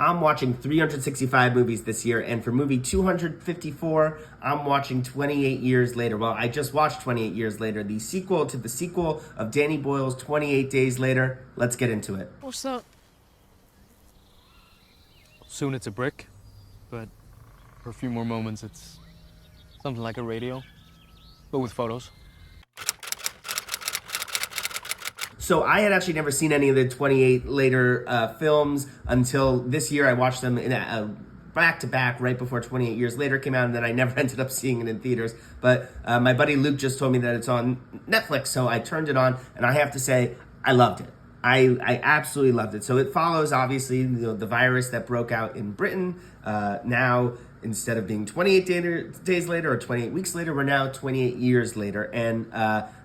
I'm watching 365 movies this year, and for movie 254, I'm watching 28 Years Later. Well, I just watched 28 Years Later, the sequel to the sequel of Danny Boyle's 28 Days Later. Let's get into it. What's that? Soon it's a brick, but for a few more moments it's something like a radio, but with photos. So I had actually never seen any of the 28 Later films until this year. I watched them in back to back right before 28 Years Later came out, and then I never ended up seeing it in theaters. But my buddy Luke just told me that it's on Netflix, so I turned it on, and I have to say, I loved it. I absolutely loved it. So it follows, obviously, the virus that broke out in Britain. Now, instead of being 28 days later or 28 weeks later, we're now 28 years later. And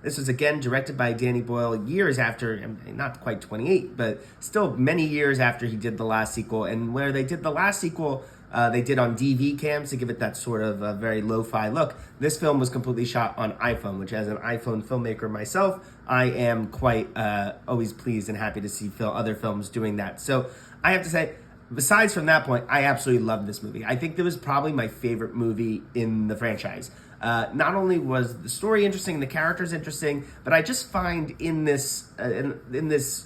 this was, again, directed by Danny Boyle years after, not quite 28, but still many years after he did the last sequel. And where they did the last sequel, they did on DV cams to give it that sort of very lo-fi look. This film was completely shot on iPhone, which as an iPhone filmmaker myself, I am quite always pleased and happy to see other films doing that. So I have to say, besides from that point, I absolutely loved this movie. I think it was probably my favorite movie in the franchise. Not only was the story interesting, the characters interesting, but I just find in this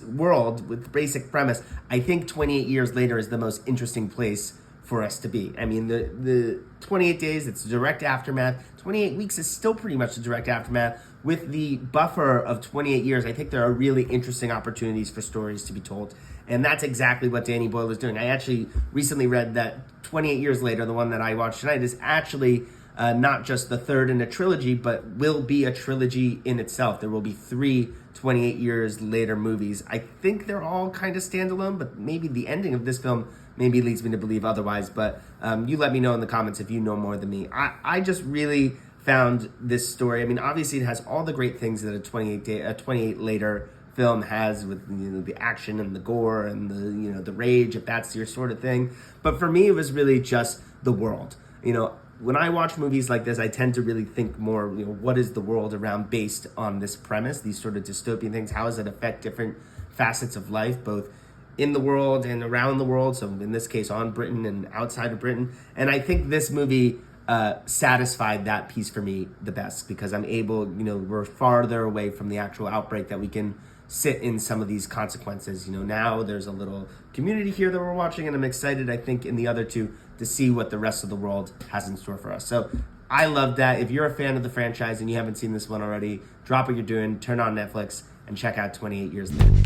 world with the basic premise, I think 28 Years Later is the most interesting place for us to be. I mean, the 28 days, it's direct aftermath. 28 weeks is still pretty much the direct aftermath. With the buffer of 28 years, I think there are really interesting opportunities for stories to be told. And that's exactly what Danny Boyle is doing. I actually recently read that 28 Years Later, the one that I watched tonight, is actually not just the third in a trilogy, but will be a trilogy in itself. There will be 3 28 Years Later movies. I think they're all kind of standalone, but maybe the ending of this film maybe leads me to believe otherwise. But you let me know in the comments if you know more than me. I just really found this story. I mean, obviously it has all the great things that a 28 Later film has, with the action and the gore and the rage, if that's your sort of thing. But for me, it was really just the world. When I watch movies like this, I tend to really think more, what is the world around based on this premise, these sort of dystopian things? How does it affect different facets of life, both in the world and around the world? So in this case, on Britain and outside of Britain. And I think this movie satisfied that piece for me the best, because I'm able, we're farther away from the actual outbreak that we can sit in some of these consequences. Now there's a little community here that we're watching, and I'm excited, I think, in the other two to see what the rest of the world has in store for us. So I love that. If you're a fan of the franchise and you haven't seen this one already, drop what you're doing, turn on Netflix, and check out 28 Years Later.